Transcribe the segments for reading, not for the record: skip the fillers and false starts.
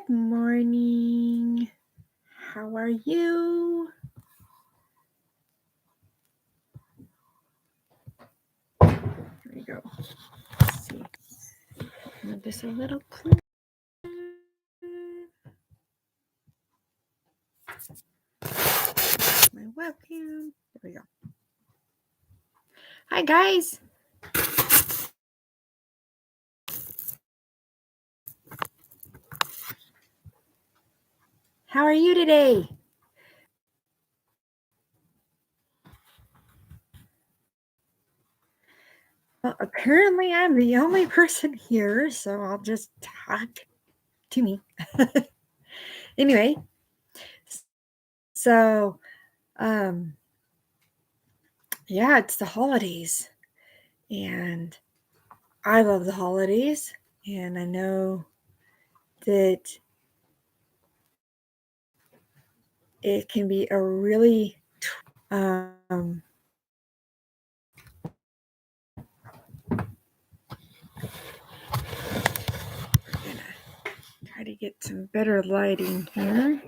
Good morning. How are you? Here we go. Let's see. Move this a little closer. My webcam. There we go. Hi, guys. How are you today? Well, apparently I'm the only person here, so I'll just talk to me. Anyway, so yeah, it's the holidays, and I love the holidays, and I know that it can be a really um try to get some better lighting here.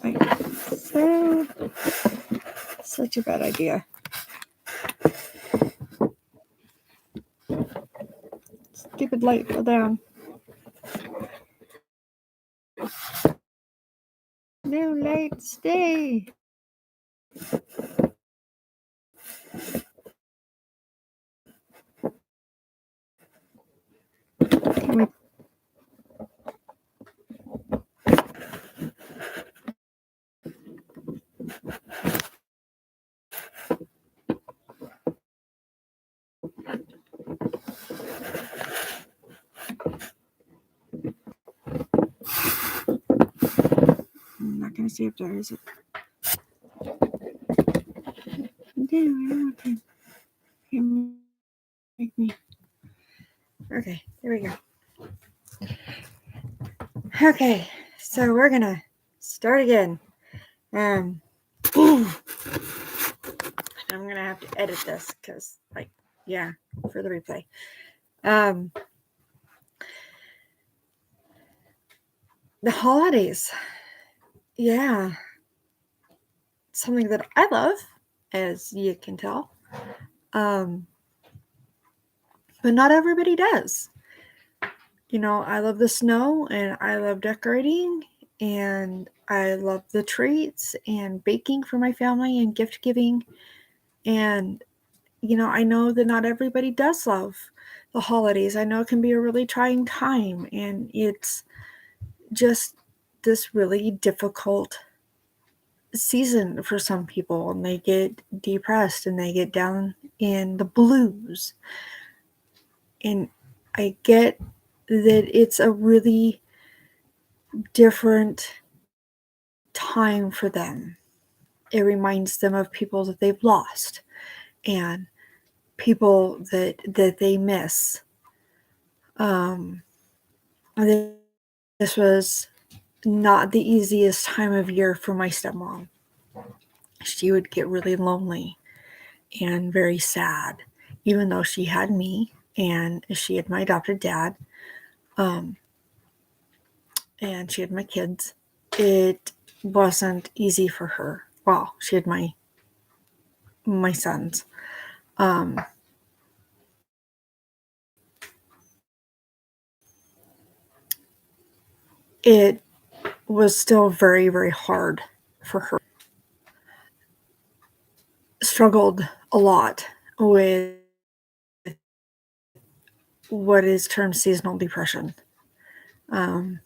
Like so, such a bad idea. Stupid light fell down. No light, stay. I'm not gonna see if there is it. No, I don't want to. Make me. Okay, there we go. Okay, so we're gonna start again. I'm gonna have to edit this because, for the replay. The holidays, yeah, something that I love, as you can tell. But not everybody does. You know, I love the snow and I love decorating and I love the treats and baking for my family and gift giving. And, you know, I know that not everybody does love the holidays. I know it can be a really trying time and it's just this really difficult season for some people, and they get depressed and they get down in the blues. And I get that it's a really different time for them. It reminds them of people that they've lost and people that they miss. This was not the easiest time of year for my stepmom. She would get really lonely and very sad, even though she had me and she had my adopted dad, and she had my kids. It wasn't easy for her. Well, she had my sons. It was still very, very hard for her. Struggled a lot with what is termed seasonal depression. And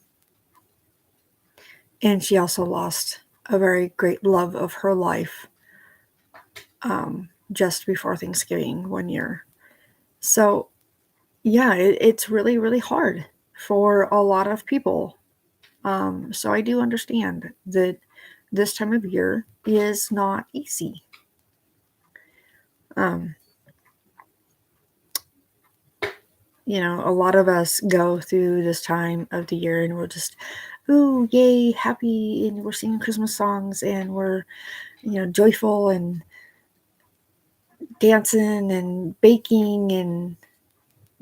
she also lost a very great love of her life just before Thanksgiving one year. So, yeah, it's really, really hard for a lot of people. So I do understand that this time of year is not easy. You know, a lot of us go through this time of the year and we're just, ooh, yay, happy, and we're singing Christmas songs and we're, you know, joyful, and dancing and baking and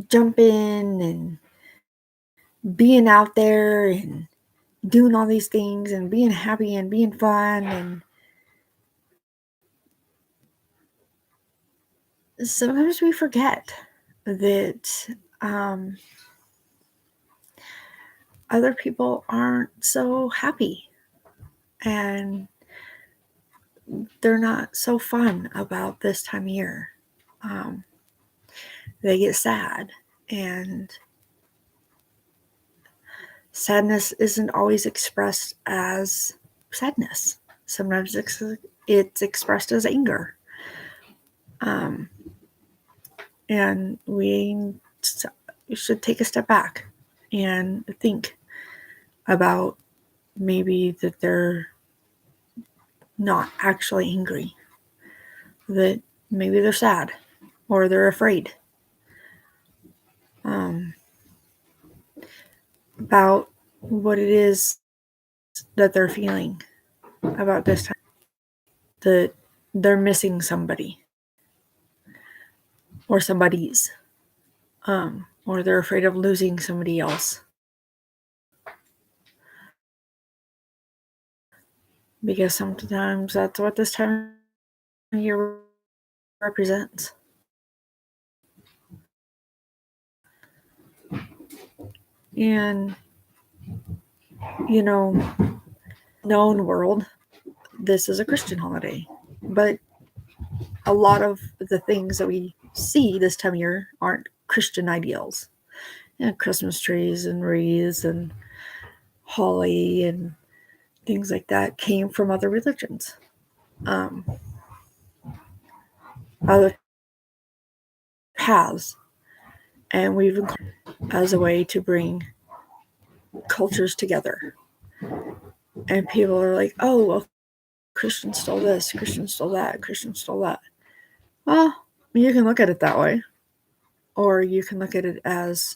jumping and being out there and doing all these things and being happy and being fun. And sometimes we forget that other people aren't so happy and they're not so fun about this time of year. They get sad, and sadness isn't always expressed as sadness. Sometimes it's expressed as anger. And we should take a step back and think about maybe that they're not actually angry, that maybe they're sad or they're afraid about what it is that they're feeling about this time, that they're missing somebody or somebody's, or they're afraid of losing somebody else. Because sometimes that's what this time of year represents. And, you know, known world, this is a Christian holiday. But a lot of the things that we see this time of year aren't Christian ideals. Christmas trees and wreaths and holly and things like that came from other religions. Other paths. And we've incorporated as a way to bring cultures together. And people are like, oh, well, Christians stole this, Christians stole that, Christians stole that. Well, you can look at it that way. Or you can look at it as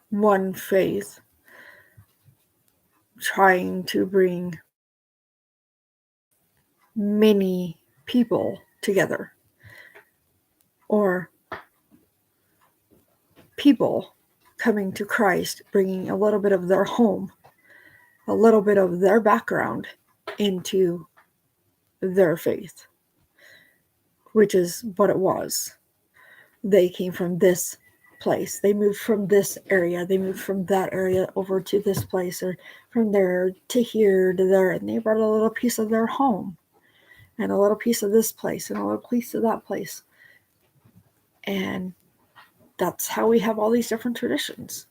one faith trying to bring many people together. Or people coming to Christ, bringing a little bit of their home, a little bit of their background into their faith, which is what it was. They came from this place. They moved from this area. They moved from that area over to this place, or from there to here to there. And they brought a little piece of their home and a little piece of this place and a little piece of that place. And that's how we have all these different traditions.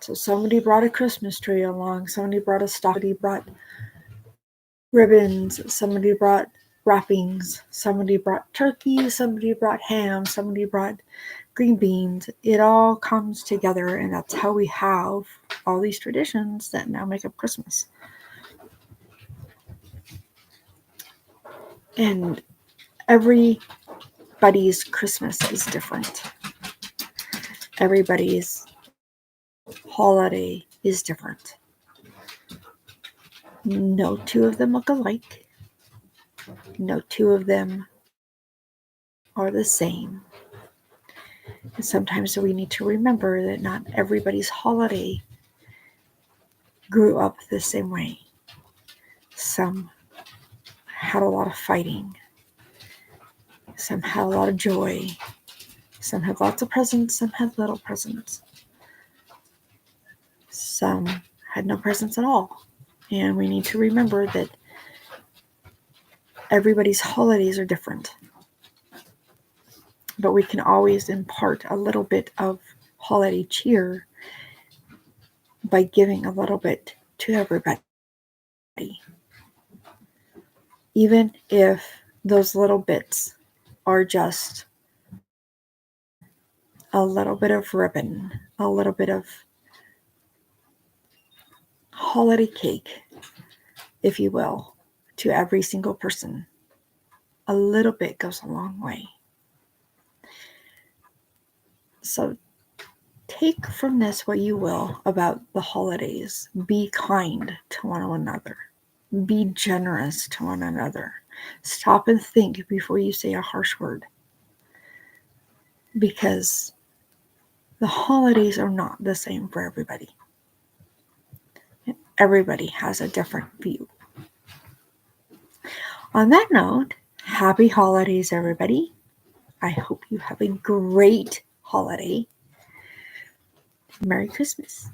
So somebody brought a Christmas tree along, somebody brought a stocking, somebody brought ribbons, somebody brought wrappings, somebody brought turkey, somebody brought ham, somebody brought green beans. It all comes together, and that's how we have all these traditions that now make up Christmas. And everybody's Christmas is different. Everybody's holiday is different. No two of them look alike. No two of them are the same. And sometimes we need to remember that not everybody's holiday grew up the same way. Some had a lot of fighting. Some had a lot of joy. Some had lots of presents. Some had little presents. Some had no presents at all. And we need to remember that everybody's holidays are different. But we can always impart a little bit of holiday cheer by giving a little bit to everybody. Even if those little bits are just a little bit of ribbon, a little bit of holiday cake, if you will, to every single person. A little bit goes a long way. So take from this what you will about the holidays. Be kind to one another. Be generous to one another. Stop and think before you say a harsh word. Because the holidays are not the same for everybody. Everybody has a different view. On that note, happy holidays, everybody. I hope you have a great holiday. Merry Christmas.